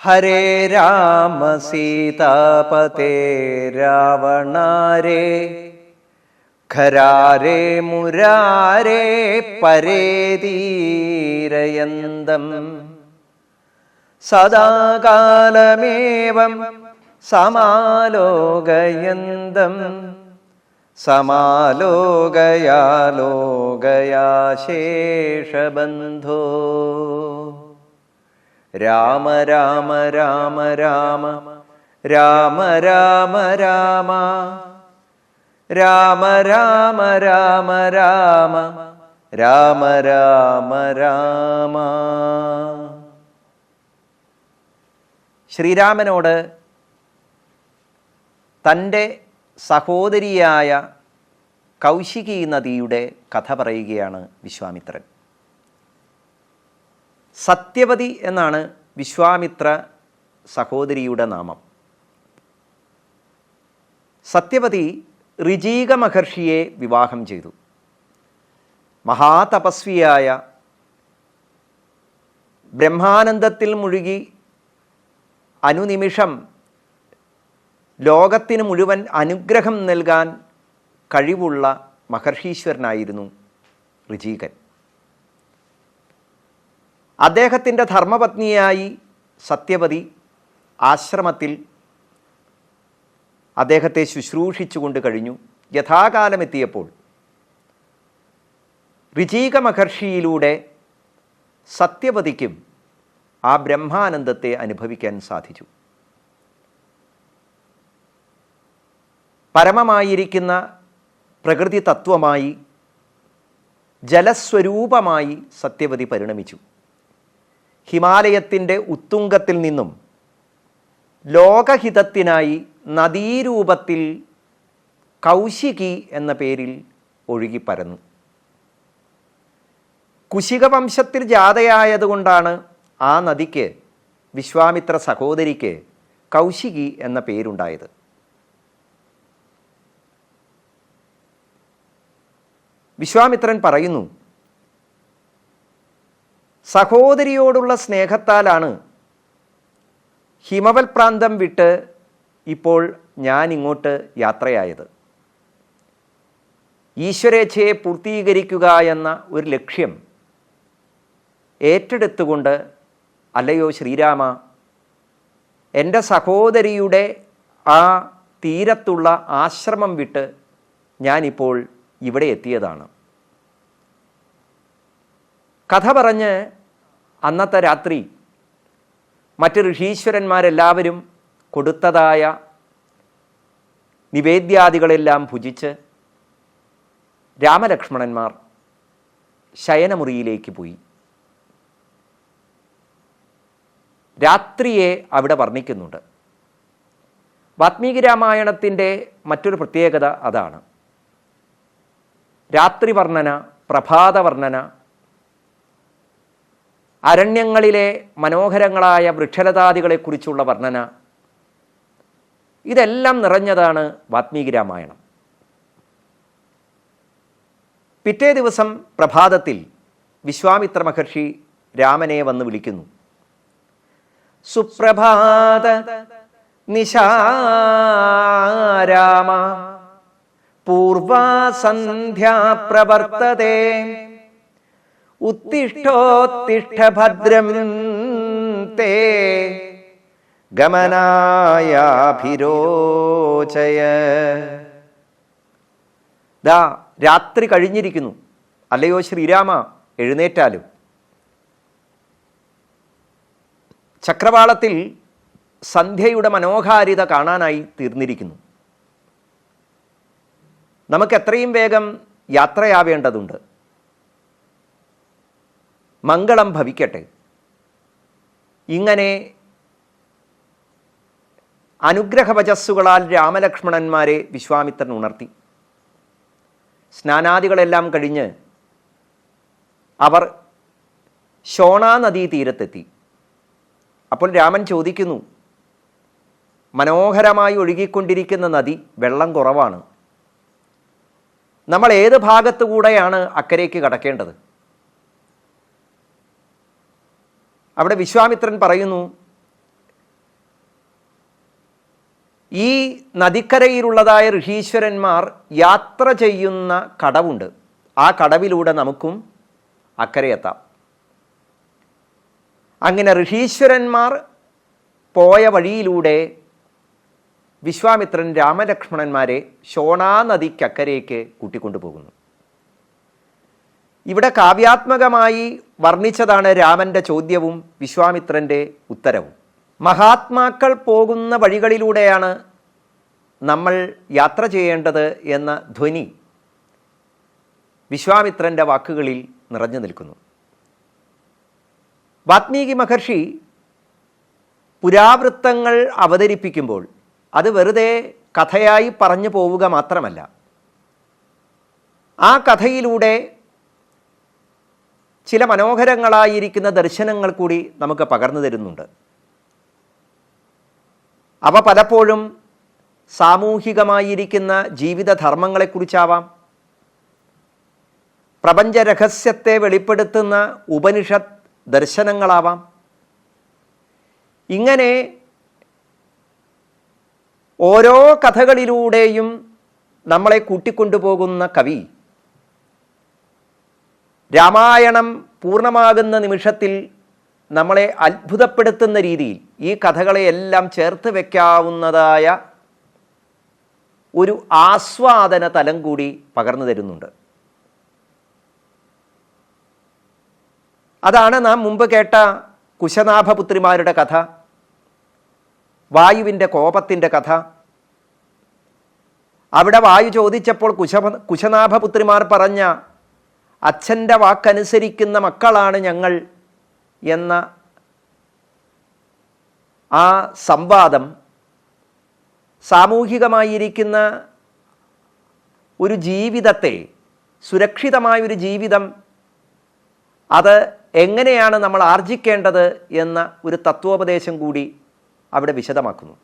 ഹരേ രാമ സീതാപതേ രാവണാരേ ഖരാരേ മുരാരേ പരേതീരയന്തം സദാകാലമേവം സമാലോകയന്തം സമാലോകയാ ലോകയാ ശേഷബന്ധോ രാമ രാമ രാമ രാമ രാമ രാമ രാമ രാമ രാമ രാമ രാമ രാമ രാമ രാമ. ശ്രീരാമനോട് തൻ്റെ സഹോദരിയായ കൗശികി നദിയുടെ കഥ പറയുകയാണ് വിശ്വാമിത്രൻ. സത്യവതി എന്നാണ് വിശ്വാമിത്ര സഹോദരിയുടെ നാമം. സത്യവതി ഋജീക മഹർഷിയെ വിവാഹം ചെയ്തു. മഹാതപസ്വിയായ, ബ്രഹ്മാനന്ദത്തിൽ മുഴുകി അനുനിമിഷം ലോകത്തിന് മുഴുവൻ അനുഗ്രഹം നൽകാൻ കഴിവുള്ള മഹർഷീശ്വരനായിരുന്നു ഋജീകൻ. അദ്ദേഹത്തിൻ്റെ ധർമ്മപത്നിയായി സത്യവതി ആശ്രമത്തിൽ അദ്ദേഹത്തെ ശുശ്രൂഷിച്ചുകൊണ്ട് കഴിഞ്ഞു. യഥാകാലമെത്തിയപ്പോൾ ഋജീക മഹർഷിയിലൂടെ സത്യവതിക്കും ആ ബ്രഹ്മാനന്ദത്തെ അനുഭവിക്കാൻ സാധിച്ചു. പരമമായിരിക്കുന്ന പ്രകൃതി തത്വമായി, ജലസ്വരൂപമായി സത്യവതി പരിണമിച്ചു. ഹിമാലയത്തിൻ്റെ ഉത്തുംഗത്തിൽ നിന്നും ലോകഹിതത്തിനായി നദീരൂപത്തിൽ കൗശികി എന്ന പേരിൽ ഒഴുകിപ്പരന്നു. കുശിക വംശത്തിൽ ജാതയായതുകൊണ്ടാണ് ആ നദിക്ക്, വിശ്വാമിത്ര സഹോദരിക്ക്, കൗശികി എന്ന പേരുണ്ടായത്. വിശ്വാമിത്രൻ പറയുന്നു, സഹോദരിയോടുള്ള സ്നേഹത്താലാണ് ഹിമവൽ പ്രാന്തം വിട്ട് ഇപ്പോൾ ഞാൻ ഇങ്ങോട്ട് യാത്രയായത്. ഈശ്വരേച്ഛയെ പൂർത്തീകരിക്കുക എന്ന ഒരു ലക്ഷ്യം ഏറ്റെടുത്തുകൊണ്ട്, അല്ലയോ ശ്രീരാമ, എൻ്റെ സഹോദരിയുടെ ആ തീരത്തുള്ള ആശ്രമം വിട്ട് ഞാനിപ്പോൾ ഇവിടെ എത്തിയതാണ്. കഥ പറഞ്ഞ് അന്നത്തെ രാത്രി മറ്റ് ഋഷീശ്വരന്മാരെല്ലാവരും കൊടുത്തതായ നിവേദ്യാദികളെല്ലാം ഭുജിച്ച് രാമലക്ഷ്മണന്മാർ ശയനമുറിയിലേക്ക് പോയി. രാത്രിയെ അവിടെ വർണ്ണിക്കുന്നുണ്ട്. വാത്മീകി രാമായണത്തിൻ്റെ മറ്റൊരു പ്രത്യേകത അതാണ്. രാത്രി വർണ്ണന, പ്രഭാത വർണ്ണന, അരണ്യങ്ങളിലെ മനോഹരങ്ങളായ വൃക്ഷലതാദികളെക്കുറിച്ചുള്ള വർണ്ണന, ഇതെല്ലാം നിറഞ്ഞതാണ് വാത്മീകി രാമായണം. പിറ്റേ ദിവസം പ്രഭാതത്തിൽ വിശ്വാമിത്ര മഹർഷി രാമനെ വന്ന് വിളിക്കുന്നു. സുപ്രഭാത നിശാരാമ പൂർവാസന്ധ്യാ പ്രവർത്തതേ ഉത്തിഷ്ഠോത്തിഷ്ഠ ഭദ്രം തേ ഗമനായാഭിരോചയ. ദാ രാത്രി കഴിഞ്ഞിരിക്കുന്നു, അല്ലയോ ശ്രീരാമ, എഴുന്നേറ്റാലും. ചക്രവാളത്തിൽ സന്ധ്യയുടെ മനോഹാരിത കാണാനായി തീർന്നിരിക്കുന്നു. നമുക്ക് എത്രയും വേഗം യാത്രയാവേണ്ടതുണ്ട്. മംഗളം ഭവിക്കട്ടെ. ഇങ്ങനെ അനുഗ്രഹവചസ്സുകളാൽ രാമലക്ഷ്മണന്മാരെ വിശ്വാമിത്രൻ ഉണർത്തി. സ്നാനാദികളെല്ലാം കഴിഞ്ഞ് അവർ ശോണാ നദീ തീരത്തെത്തി. അപ്പോൾ രാമൻ ചോദിക്കുന്നു, മനോഹരമായി ഒഴുകിക്കൊണ്ടിരിക്കുന്ന നദി, വെള്ളം കുറവാണ്, നമ്മൾ ഏത് ഭാഗത്തു കൂടെയാണ് അക്കരയ്ക്ക് കടക്കേണ്ടത്? അവിടെ വിശ്വാമിത്രൻ പറയുന്നു, ഈ നദിക്കരയിലുള്ളതായ ഋഷീശ്വരന്മാർ യാത്ര ചെയ്യുന്ന കടവുണ്ട്, ആ കടവിലൂടെ നമുക്കും അക്കരയെത്താം. അങ്ങനെ ഋഷീശ്വരന്മാർ പോയ വഴിയിലൂടെ വിശ്വാമിത്രൻ രാമലക്ഷ്മണന്മാരെ ശോണാ നദിക്കക്കരയ്ക്ക് കൂട്ടിക്കൊണ്ടുപോകുന്നു. ഇവിടെ കാവ്യാത്മകമായി വർണ്ണിച്ചതാണ് രാമൻ്റെ ചോദ്യവും വിശ്വാമിത്രൻ്റെ ഉത്തരവും. മഹാത്മാക്കൾ പോകുന്ന വഴികളിലൂടെയാണ് നമ്മൾ യാത്ര ചെയ്യേണ്ടത് എന്ന ധ്വനി വിശ്വാമിത്രൻ്റെ വാക്കുകളിൽ നിറഞ്ഞു നിൽക്കുന്നു. വാത്മീകി മഹർഷി പുരാവൃത്തങ്ങൾ അവതരിപ്പിക്കുമ്പോൾ അത് വെറുതെ കഥയായി പറഞ്ഞു പോവുക മാത്രമല്ല, ആ കഥയിലൂടെ ചില മനോഹരങ്ങളായിരിക്കുന്ന ദർശനങ്ങൾ കൂടി നമുക്ക് പകർന്നു തരുന്നുണ്ട്. അവ പലപ്പോഴും സാമൂഹികമായിരിക്കുന്ന ജീവിതധർമ്മങ്ങളെക്കുറിച്ചാവാം, പ്രപഞ്ചരഹസ്യത്തെ വെളിപ്പെടുത്തുന്ന ഉപനിഷത്ത് ദർശനങ്ങളാവാം. ഇങ്ങനെ ഓരോ കഥകളിലൂടെയും നമ്മളെ കൂട്ടിക്കൊണ്ടുപോകുന്ന കവി രാമായണം പൂർണ്ണമാകുന്ന നിമിഷത്തിൽ നമ്മളെ അത്ഭുതപ്പെടുത്തുന്ന രീതിയിൽ ഈ കഥകളെയെല്ലാം ചേർത്ത് വയ്ക്കാവുന്നതായ ഒരു ആസ്വാദന തലം കൂടി പകർന്നു തരുന്നുണ്ട്. അതാണ് നാം മുമ്പ് കേട്ട കുശനാഭപുത്രിമാരുടെ കഥ, വായുവിൻ്റെ കോപത്തിൻ്റെ കഥ. അവിടെ വായു ചോദിച്ചപ്പോൾ കുശനാഭപുത്രിമാർ പറഞ്ഞ അച്ഛൻ്റെ വാക്കനുസരിക്കുന്ന മക്കളാണ് ഞങ്ങൾ എന്ന ആ സംവാദം സാമൂഹികമായിരിക്കുന്ന ഒരു ജീവിതത്തെ, സുരക്ഷിതമായൊരു ജീവിതം, അത് എങ്ങനെയാണ് നമ്മൾ ആർജിക്കേണ്ടത് എന്ന ഒരു തത്വോപദേശം കൂടി അവിടെ വിശദമാക്കുന്നു.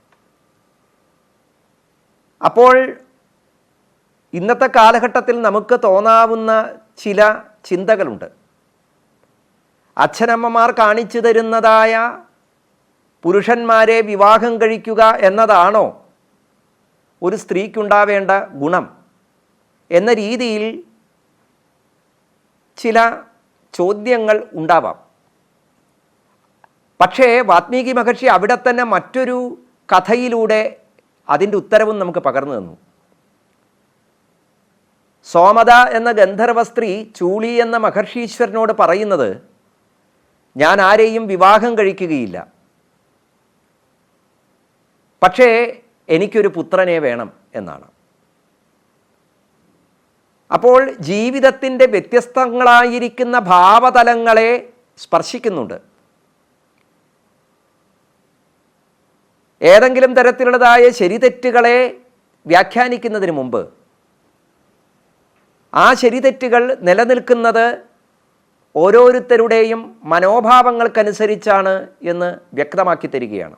അപ്പോൾ ഇന്നത്തെ കാലഘട്ടത്തിൽ നമുക്ക് തോന്നാവുന്ന ചില ചിന്തകളുണ്ട്. അച്ഛനമ്മമാർ കാണിച്ചു തരുന്നതായ പുരുഷന്മാരെ വിവാഹം കഴിക്കുക എന്നതാണോ ഒരു സ്ത്രീക്കുണ്ടാവേണ്ട ഗുണം എന്ന രീതിയിൽ ചില ചോദ്യങ്ങൾ ഉണ്ടാവാം. പക്ഷേ വാത്മീകി മഹർഷി അവിടെ തന്നെ മറ്റൊരു കഥയിലൂടെ അതിൻ്റെ ഉത്തരവും നമുക്ക് പകർന്നു തന്നു. സോമദ എന്ന ഗന്ധർവ സ്ത്രീ ചൂളി എന്ന മഹർഷീശ്വരനോട് പറയുന്നത്, ഞാൻ ആരെയും വിവാഹം കഴിക്കുകയില്ല, പക്ഷേ എനിക്കൊരു പുത്രനെ വേണം എന്നാണ്. അപ്പോൾ ജീവിതത്തിൻ്റെ വ്യത്യസ്തങ്ങളായിരിക്കുന്ന ഭാവതലങ്ങളെ സ്പർശിക്കുന്നുണ്ട്. ഏതെങ്കിലും തരത്തിലുള്ളതായ ശരിതെറ്റുകളെ വ്യാഖ്യാനിക്കുന്നതിന് മുമ്പ് ആ ശരിതെറ്റുകൾ നിലനിൽക്കുന്നത് ഓരോരുത്തരുടെയും മനോഭാവങ്ങൾക്കനുസരിച്ചാണ് എന്ന് വ്യക്തമാക്കി തരികയാണ്.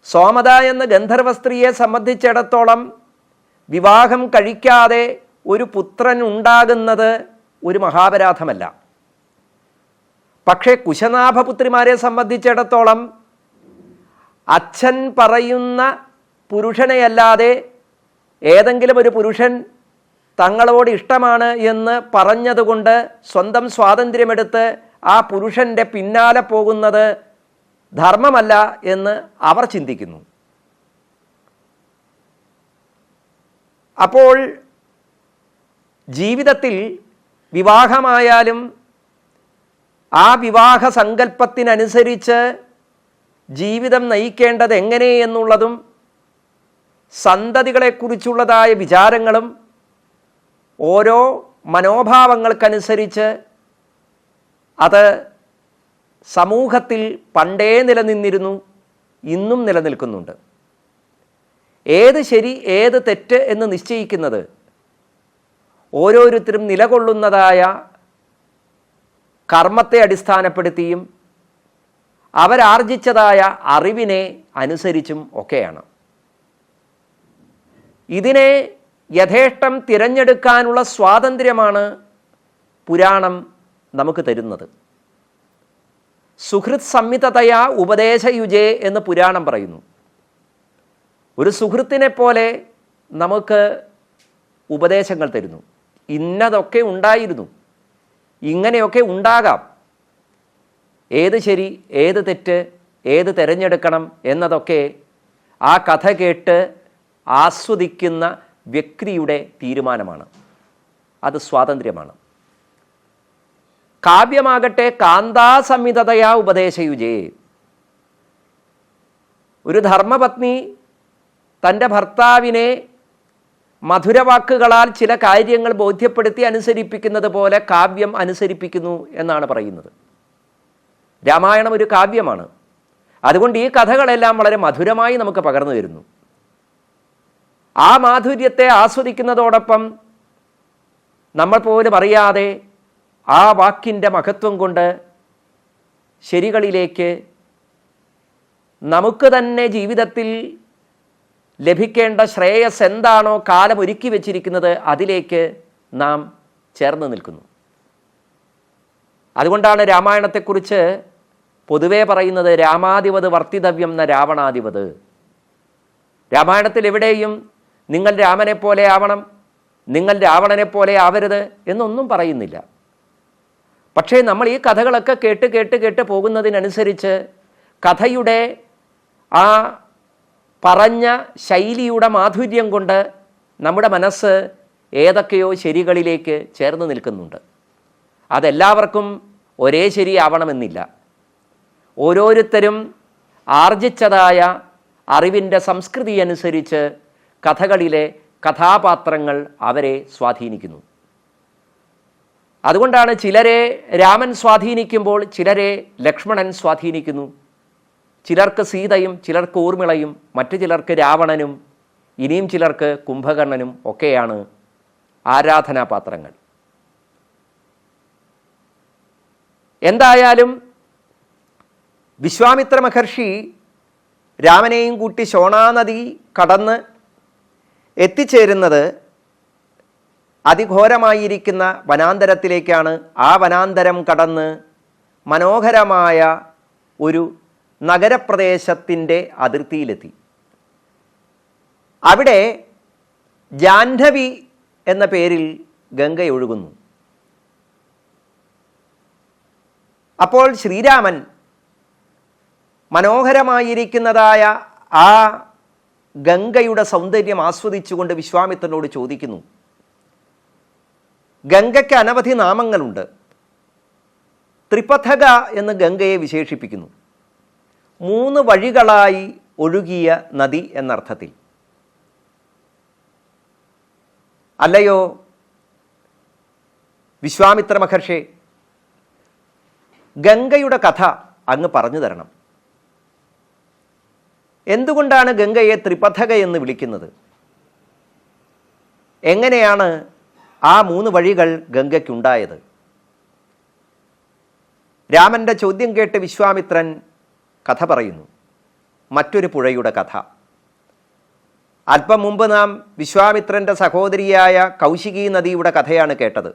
സോമദ എന്ന ഗന്ധർവ സ്ത്രീയെ സംബന്ധിച്ചിടത്തോളം വിവാഹം കഴിക്കാതെ ഒരു പുത്രൻ ഉണ്ടാകുന്നത് ഒരു മഹാപരാധമല്ല. പക്ഷേ കുശനാഭപുത്രിമാരെ സംബന്ധിച്ചിടത്തോളം അച്ഛൻ പറയുന്ന പുരുഷനെയല്ലാതെ ഏതെങ്കിലും ഒരു പുരുഷൻ തങ്ങളോട് ഇഷ്ടമാണ് എന്ന് പറഞ്ഞതുകൊണ്ട് സ്വന്തം സ്വാതന്ത്ര്യമെടുത്ത് ആ പുരുഷൻ്റെ പിന്നാലെ പോകുന്നത് ധർമ്മമല്ല എന്ന് അവർ ചിന്തിക്കുന്നു. അപ്പോൾ ജീവിതത്തിൽ വിവാഹമായാലും ആ വിവാഹ സങ്കല്പത്തിനനുസരിച്ച് ജീവിതം നയിക്കേണ്ടത് എങ്ങനെ എന്നുള്ളതും സന്തതികളെക്കുറിച്ചുള്ളതായ വിചാരങ്ങളും ഓരോ മനോഭാവങ്ങൾക്കനുസരിച്ച് അത് സമൂഹത്തിൽ പണ്ടേ നിലനിന്നിരുന്നു, ഇന്നും നിലനിൽക്കുന്നുണ്ട്. ഏത് ശരി ഏത് തെറ്റ് എന്ന് നിശ്ചയിക്കുന്നത് ഓരോരുത്തരും നിലകൊള്ളുന്നതായ കർമ്മത്തെ അടിസ്ഥാനപ്പെടുത്തിയും അവരാർജിച്ചതായ അറിവിനെ അനുസരിച്ചും ഒക്കെയാണ്. ഇതിനെ യഥേഷ്ടം തിരഞ്ഞെടുക്കാനുള്ള സ്വാതന്ത്ര്യമാണ് പുരാണം നമുക്ക് തരുന്നത്. സുഹൃത് സംഹിതതയാ ഉപദേശയുജേ എന്ന് പുരാണം പറയുന്നു. ഒരു സുഹൃത്തിനെ പോലെ നമുക്ക് ഉപദേശങ്ങൾ തരുന്നു. ഇന്നതൊക്കെ ഉണ്ടായിരുന്നു, ഇങ്ങനെയൊക്കെ ഉണ്ടാകാം, ഏത് ശരി ഏത് തെറ്റ് ഏത് തിരഞ്ഞെടുക്കണം എന്നതൊക്കെ ആ കഥ കേട്ട് ആസ്വദിക്കുന്ന വ്യക്തിയുടെ തീരുമാനമാണ്. അത് സ്വാതന്ത്ര്യമാണ്. കാവ്യമാകട്ടെ കാന്താസംഹിതതയാ ഉപദേശയുജേ. ഒരു ധർമ്മപത്നി തൻ്റെ ഭർത്താവിനെ മധുരവാക്കുകളാൽ ചില കാര്യങ്ങൾ ബോധ്യപ്പെടുത്തി അനുസരിപ്പിക്കുന്നത് പോലെ കാവ്യം അനുസരിപ്പിക്കുന്നു എന്നാണ് പറയുന്നത്. രാമായണം ഒരു കാവ്യമാണ്. അതുകൊണ്ട് ഈ കഥകളെല്ലാം വളരെ മധുരമായി നമുക്ക് പകർന്നു തരുന്നു. ആ മാധുര്യത്തെ ആസ്വദിക്കുന്നതോടൊപ്പം നമ്മൾ പോലും അറിയാതെ ആ വാക്കിൻ്റെ മഹത്വം കൊണ്ട് ശരികളിലേക്ക് നമുക്ക് തന്നെ ജീവിതത്തിൽ ലഭിക്കേണ്ട ശ്രേയസ് എന്താണോ കാലം ഒരുക്കി വച്ചിരിക്കുന്നത് അതിലേക്ക് നാം ചേർന്ന് നിൽക്കുന്നു. അതുകൊണ്ടാണ് രാമായണത്തെക്കുറിച്ച് പൊതുവെ പറയുന്നത് രാമാധിപത് വർത്തിതവ്യം എന്ന രാവണാധിപത്. രാമായണത്തിൽ എവിടെയും നിങ്ങൾ രാമനെ പോലെ ആവണം, നിങ്ങൾ രാവണനെ പോലെ ആവരുത് എന്നൊന്നും പറയുന്നില്ല. പക്ഷേ നമ്മൾ ഈ കഥകളൊക്കെ കേട്ട് കേട്ട് കേട്ട് പോകുന്നതിനനുസരിച്ച് കഥയുടെ ആ പറഞ്ഞ ശൈലിയുടെ മാധുര്യം കൊണ്ട് നമ്മുടെ മനസ്സ് ഏതൊക്കെയോ ശരികളിലേക്ക് ചേർന്ന് നിൽക്കുന്നുണ്ട്. അതെല്ലാവർക്കും ഒരേ ശരിയാവണമെന്നില്ല. ഓരോരുത്തരും ആർജിച്ചതായ അറിവിൻ്റെ സംസ്കൃതി അനുസരിച്ച് കഥകളിലെ കഥാപാത്രങ്ങൾ അവരെ സ്വാധീനിക്കുന്നു. അതുകൊണ്ടാണ് ചിലരെ രാമൻ സ്വാധീനിക്കുമ്പോൾ ചിലരെ ലക്ഷ്മണൻ സ്വാധീനിക്കുന്നു. ചിലർക്ക് സീതയും ചിലർക്ക് ഊർമിളയും മറ്റു ചിലർക്ക് രാവണനും ഇനിയും ചിലർക്ക് കുംഭകർണനും ഒക്കെയാണ് ആരാധനാപാത്രങ്ങൾ. എന്തായാലും വിശ്വാമിത്ര മഹർഷി രാമനെയും കൂട്ടി ശോണാനദി കടന്ന് എത്തിച്ചേരുന്നത് അതിഘോരമായിരിക്കുന്ന വനാന്തരത്തിലേക്കാണ്. ആ വനാന്തരം കടന്ന് മനോഹരമായ ഒരു നഗരപ്രദേശത്തിൻ്റെ അതിർത്തിയിലെത്തി. അവിടെ ജാഹ്നവി എന്ന പേരിൽ ഗംഗയൊഴുകുന്നു. അപ്പോൾ ശ്രീരാമൻ മനോഹരമായിരിക്കുന്നതായ ആ ഗംഗയുടെ സൗന്ദര്യം ആസ്വദിച്ചുകൊണ്ട് വിശ്വാമിത്രനോട് ചോദിക്കുന്നു. ഗംഗയ്ക്ക് അനവധി നാമങ്ങളുണ്ട്. ത്രിപഥക എന്ന് ഗംഗയെ വിശേഷിപ്പിക്കുന്നു. 3 വഴികളായി ഒഴുകിയ നദി എന്നർത്ഥത്തിൽ. അല്ലയോ വിശ്വാമിത്ര മഹർഷി, ഗംഗയുടെ കഥ അങ്ങ് പറഞ്ഞു തരണം. എന്തുകൊണ്ടാണ് ഗംഗയെ ത്രിപഥക എന്ന് വിളിക്കുന്നത്? എങ്ങനെയാണ് ആ 3 വഴികൾ ഗംഗയ്ക്കുണ്ടായത്? രാമൻ്റെ ചോദ്യം കേട്ട് വിശ്വാമിത്രൻ കഥ പറയുന്നു. മറ്റൊരു പുഴയുടെ കഥ. അല്പം മുമ്പ് നാം വിശ്വാമിത്രൻ്റെ സഹോദരിയായ കൗശികി നദിയുടെ കഥയാണ് കേട്ടത്.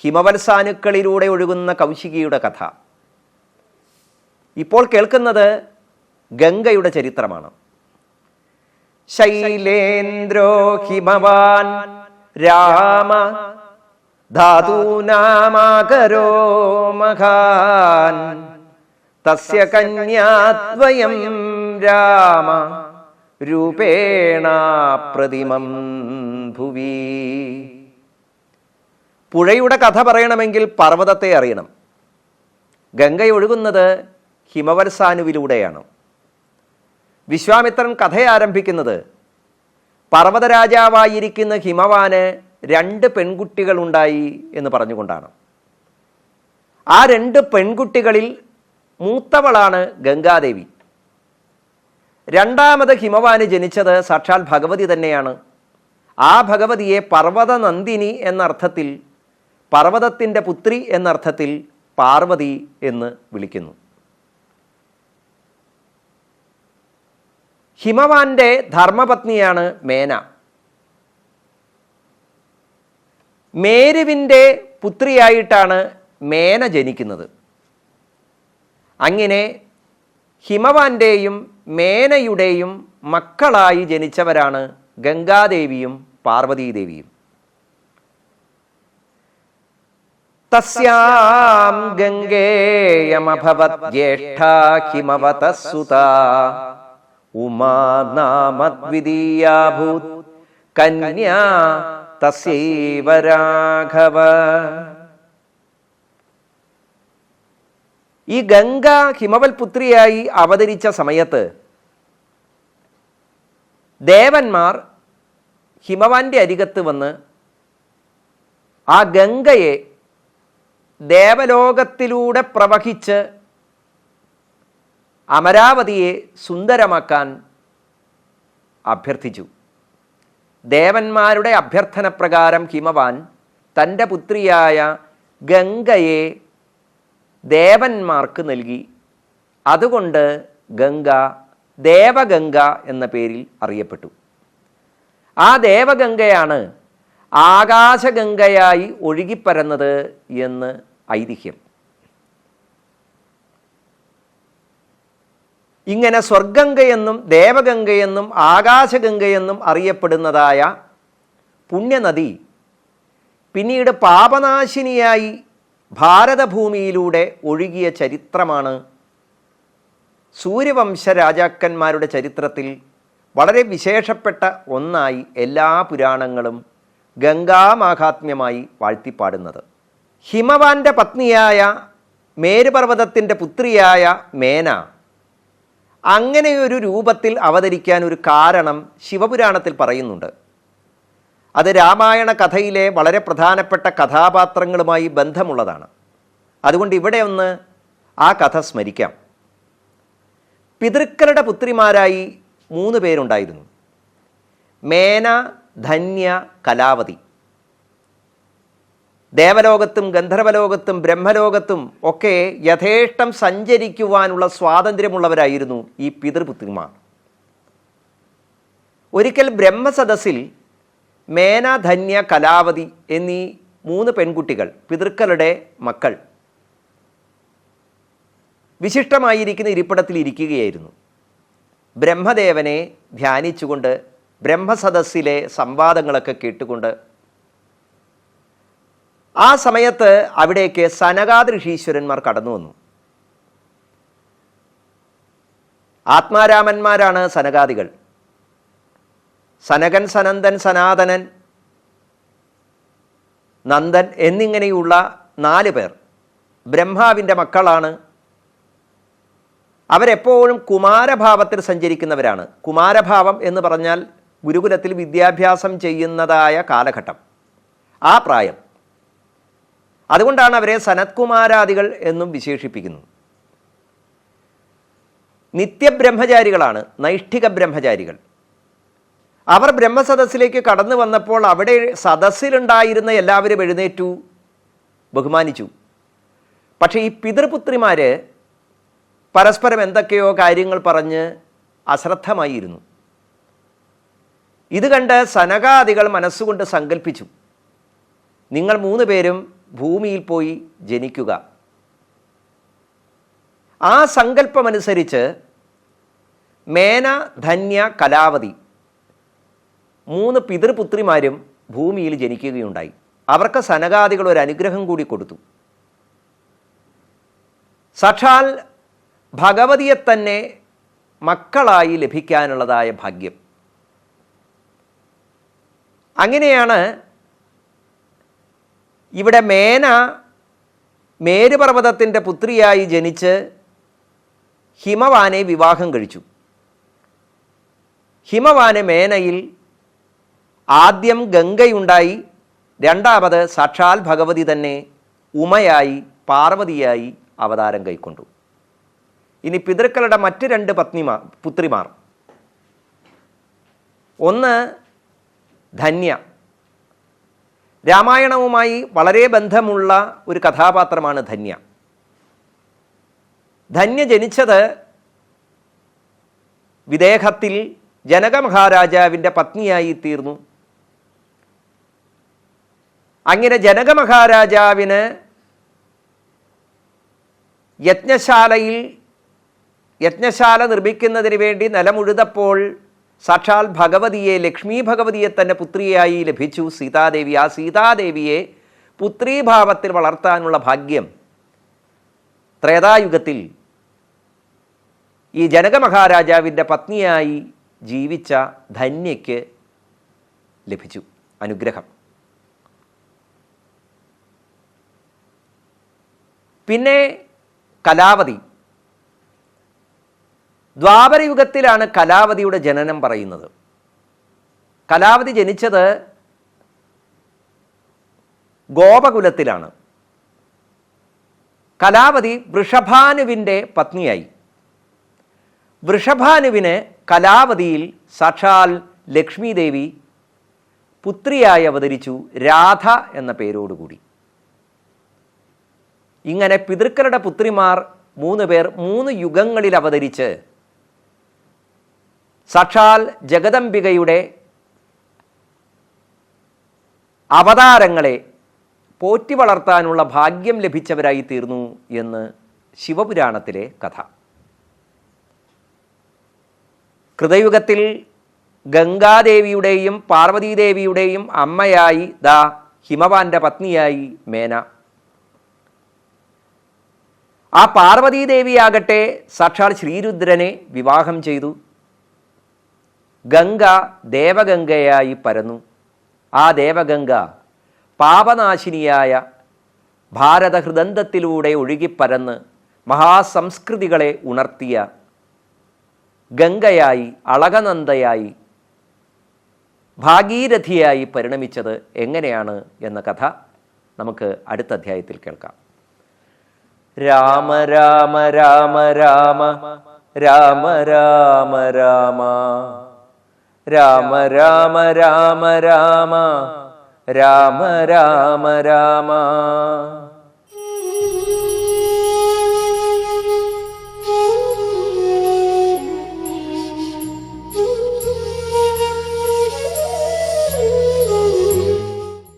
ഹിമവത്സാനുക്കളിലൂടെ ഒഴുകുന്ന കൗശികിയുടെ കഥ. ഇപ്പോൾ കേൾക്കുന്നത് ഗംഗയുടെ ചരിത്രമാണ്. ശൈലേന്ദ്രോ ഹിമവാൻ രാമ ധാതൂനാമാകരോ മഹാൻ തസ്യ കന്യാദ്വയം രാമ രൂപേണ പ്രതിമം ഭുവി. പുഴയുടെ കഥ പറയണമെങ്കിൽ പർവ്വതത്തെ അറിയണം. ഗംഗ ഒഴുകുന്നത് ഹിമവത്സാനുവിലൂടെയാണ്. വിശ്വാമിത്രൻ കഥ ആരംഭിക്കുന്നത് പർവ്വതരാജാവായിരിക്കുന്ന ഹിമവാന് 2 പെൺകുട്ടികളുണ്ടായി എന്ന് പറഞ്ഞുകൊണ്ടാണ്. ആ 2 പെൺകുട്ടികളിൽ മൂത്തവളാണ് ഗംഗാദേവി. രണ്ടാമത് ഹിമവാന് ജനിച്ചത് സാക്ഷാൽ ഭഗവതി തന്നെയാണ്. ആ ഭഗവതിയെ പർവ്വത നന്ദിനി എന്നർത്ഥത്തിൽ, പർവ്വതത്തിൻ്റെ പുത്രി എന്നർത്ഥത്തിൽ പാർവതി എന്ന് വിളിക്കുന്നു. ഹിമവാന്റെ ധർമ്മപത്നിയാണ് മേന. മേരുവിൻ്റെ പുത്രിയായിട്ടാണ് മേന ജനിക്കുന്നത്. അങ്ങനെ ഹിമവാന്റെയും മേനയുടെയും മക്കളായി ജനിച്ചവരാണ് ഗംഗാദേവിയും പാർവതീദേവിയും. തസ്യാം ഗംഗേയമഭവത് ജ്യേഷ്ഠാ ഹിമവതഃ സുതാ ഉമാ നാമദ്വിതീയാഭൂത് കന്യാ തസ്യൈവ രാഘവ. ഈ ഗംഗ ഹിമവൽ പുത്രിയായി അവതരിച്ച സമയത്ത് ദേവന്മാർ ഹിമവാന്റെ അരികത്ത് വന്ന് ആ ഗംഗയെ ദേവലോകത്തിലൂടെ പ്രവഹിച്ച് അമരാവതിയെ സുന്ദരമാക്കാൻ അഭ്യർത്ഥിച്ചു. ദേവന്മാരുടെ അഭ്യർത്ഥന പ്രകാരം ഹിമവാൻ തൻ്റെ പുത്രിയായ ഗംഗയെ ദേവന്മാർക്ക് നൽകി. അതുകൊണ്ട് ഗംഗ ദേവഗംഗ എന്ന പേരിൽ അറിയപ്പെട്ടു. ആ ദേവഗംഗയാണ് ആകാശഗംഗയായി ഒഴുകിപ്പരന്നത് എന്ന് ഐതിഹ്യം. ഇങ്ങനെ സ്വർഗംഗയെന്നും ദേവഗംഗയെന്നും ആകാശഗംഗയെന്നും അറിയപ്പെടുന്നതായ പുണ്യനദി പിന്നീട് പാപനാശിനിയായി ഭാരതഭൂമിയിലൂടെ ഒഴുകിയ ചരിത്രമാണ് സൂര്യവംശ രാജാക്കന്മാരുടെ ചരിത്രത്തിൽ വളരെ വിശേഷപ്പെട്ട ഒന്നായി എല്ലാ പുരാണങ്ങളും ഗംഗാമാഹാത്മ്യമായി വാഴ്ത്തിപ്പാടുന്നത്. ഹിമവാന്റെ പത്നിയായ മേരുപർവ്വതത്തിൻ്റെ പുത്രിയായ മേന അങ്ങനെയൊരു രൂപത്തിൽ അവതരിക്കാൻ ഒരു കാരണം ശിവപുരാണത്തിൽ പറയുന്നുണ്ട്. അത് രാമായണ കഥയിലെ വളരെ പ്രധാനപ്പെട്ട കഥാപാത്രങ്ങളുമായി ബന്ധമുള്ളതാണ്. അതുകൊണ്ട് ഇവിടെ ഒന്ന് ആ കഥ സ്മരിക്കാം. പിതൃക്കളുടെ പുത്രിമാരായി 3 പേരുണ്ടായിരുന്നു: മേന, ധന്യ, കലാവതി. ദേവലോകത്തും ഗന്ധർവലോകത്തും ബ്രഹ്മലോകത്തും ഒക്കെ യഥേഷ്ടം സഞ്ചരിക്കുവാനുള്ള സ്വാതന്ത്ര്യമുള്ളവരായിരുന്നു ഈ പിതൃപുത്രിമാർ. ഒരിക്കൽ ബ്രഹ്മസദസ്സിൽ മേന, ധന്യ, കലാവതി എന്നീ 3 പെൺകുട്ടികൾ, പിതൃക്കളുടെ മക്കൾ, വിശിഷ്ടമായിരിക്കുന്ന ഇരിപ്പിടത്തിൽ ഇരിക്കുകയായിരുന്നു. ബ്രഹ്മദേവനെ ധ്യാനിച്ചുകൊണ്ട് ബ്രഹ്മസദസ്സിലെ സംവാദങ്ങളൊക്കെ കേട്ടുകൊണ്ട് ആ സമയത്ത് അവിടേക്ക് സനകാദി ഋഷീശ്വരന്മാർ കടന്നു വന്നു. ആത്മാരാമന്മാരാണ് സനകാദികൾ. സനകൻ, സനന്ദൻ, സനാതനൻ, നന്ദൻ എന്നിങ്ങനെയുള്ള 4 പേർ ബ്രഹ്മാവിൻ്റെ മക്കളാണ്. അവരെപ്പോഴും കുമാരഭാവത്തിൽ സഞ്ചരിക്കുന്നവരാണ്. കുമാരഭാവം എന്ന് പറഞ്ഞാൽ ഗുരുകുലത്തിൽ വിദ്യാഭ്യാസം ചെയ്യുന്നതായ കാലഘട്ടം, ആ പ്രായം. അതുകൊണ്ടാണ് അവരെ സനത്കുമാരാദികൾ എന്നും വിശേഷിപ്പിക്കുന്നത്. നിത്യബ്രഹ്മചാരികളാണ്, നൈഷ്ഠിക ബ്രഹ്മചാരികൾ. അവർ ബ്രഹ്മസദസ്സിലേക്ക് കടന്നു വന്നപ്പോൾ അവിടെ സദസ്സിലുണ്ടായിരുന്ന എല്ലാവരും എഴുന്നേറ്റു, ബഹുമാനിച്ചു. പക്ഷേ ഈ പിതൃപുത്രിമാർ പരസ്പരം എന്തൊക്കെയോ കാര്യങ്ങൾ പറഞ്ഞ് അശ്രദ്ധമായിരുന്നു. ഇത് കണ്ട് സനകാദികൾ മനസ്സുകൊണ്ട് സങ്കല്പിച്ചു, നിങ്ങൾ 3 പേരും ഭൂമിയിൽ പോയി ജനിക്കുക. ആ സങ്കല്പമനുസരിച്ച് മേന, ധന്യ, കലാവതി 3 പിതൃപുത്രിമാരും ഭൂമിയിൽ ജനിക്കുകയുണ്ടായി. അവർക്ക് സനകാദികൾ ഒരു അനുഗ്രഹം കൂടി കൊടുത്തു. സാക്ഷാൽ ഭഗവതിയെ തന്നെ മക്കളായി ലഭിക്കാനുള്ളതായ ഭാഗ്യം. അങ്ങനെയാണ് ഇവിടെ മേന മേരുപർവ്വതത്തിൻ്റെ പുത്രിയായി ജനിച്ച് ഹിമവാനെ വിവാഹം കഴിച്ചു. ഹിമവാന് മേനയിൽ ആദ്യം ഗംഗയുണ്ടായി, രണ്ടാമത് സാക്ഷാൽ ഭഗവതി തന്നെ ഉമയായി, പാർവതിയായി അവതാരം കൈക്കൊണ്ടു. ഇനി പിതൃക്കളുടെ മറ്റ് 2 പുത്രിമാർ. ഒന്ന് ധന്യ. രാമായണവുമായി വളരെ ബന്ധമുള്ള ഒരു കഥാപാത്രമാണ് ധന്യ. ധന്യ ജനിച്ചത് വിദേഹത്തിൽ ജനക മഹാരാജാവിൻ്റെ പത്നിയായി തീർന്നു. അങ്ങനെ ജനക മഹാരാജാവിന് യജ്ഞശാല നിർമ്മിക്കുന്നതിന് വേണ്ടി നിലമുഴുതപ്പോൾ സാക്ഷാൽ ഭഗവതിയെ, ലക്ഷ്മി ഭഗവതിയെ തന്നെ പുത്രിയായി ലഭിച്ചു സീതാദേവി. ആ സീതാദേവിയെ പുത്രീഭാവത്തിൽ വളർത്താനുള്ള ഭാഗ്യം ത്രേതായുഗത്തിൽ ഈ ജനക മഹാരാജാവിൻ്റെ പത്നിയായി ജീവിച്ച ധന്യയ്ക്ക് ലഭിച്ചു അനുഗ്രഹം. പിന്നെ കലാവതി. ദ്വാപരയുഗത്തിലാണ് കലാവതിയുടെ ജനനം പറയുന്നത്. കലാവതി ജനിച്ചത് ഗോപകുലത്തിലാണ്. കലാവതി വൃഷഭാനുവിൻ്റെ പത്നിയായി. വൃഷഭാനുവിന് കലാവതിയിൽ സാക്ഷാൽ ലക്ഷ്മി ദേവി പുത്രിയായി അവതരിച്ചു, രാധ എന്ന പേരോടുകൂടി. ഇങ്ങനെ പിതൃക്കളുടെ പുത്രിമാർ 3 പേർ 3 യുഗങ്ങളിൽ അവതരിച്ച് സാക്ഷാൽ ജഗദംബികയുടെ അവതാരങ്ങളെ പോറ്റി വളർത്താനുള്ള ഭാഗ്യം ലഭിച്ചവരായി തീർന്നു എന്ന് ശിവപുരാണത്തിലെ കഥ. കൃതയുഗത്തിൽ ഗംഗാദേവിയുടെയും പാർവതീദേവിയുടെയും അമ്മയായി ഹിമവാന്റെ പത്നിയായി മേന. ആ പാർവതീദേവിയാകട്ടെ സാക്ഷാൽ ശ്രീരുദ്രനെ വിവാഹം ചെയ്തു. ഗംഗ ദേവഗംഗയായി പരന്നു. ആ ദേവഗംഗ പാപനാശിനിയായ ഭാരതഹൃദന്തത്തിലൂടെ ഒഴുകിപ്പരന്ന് മഹാസംസ്കൃതികളെ ഉണർത്തിയ ഗംഗയായി, അളകനന്ദയായി, ഭാഗീരഥിയായി പരിണമിച്ചത് എങ്ങനെയാണ് എന്ന കഥ നമുക്ക് അടുത്ത അധ്യായത്തിൽ കേൾക്കാം. രാമ രാമ രാമ രാമ രാമ രാമ രാമ രാമ രാമ രാമ രാമ രാമ രാമ രാമ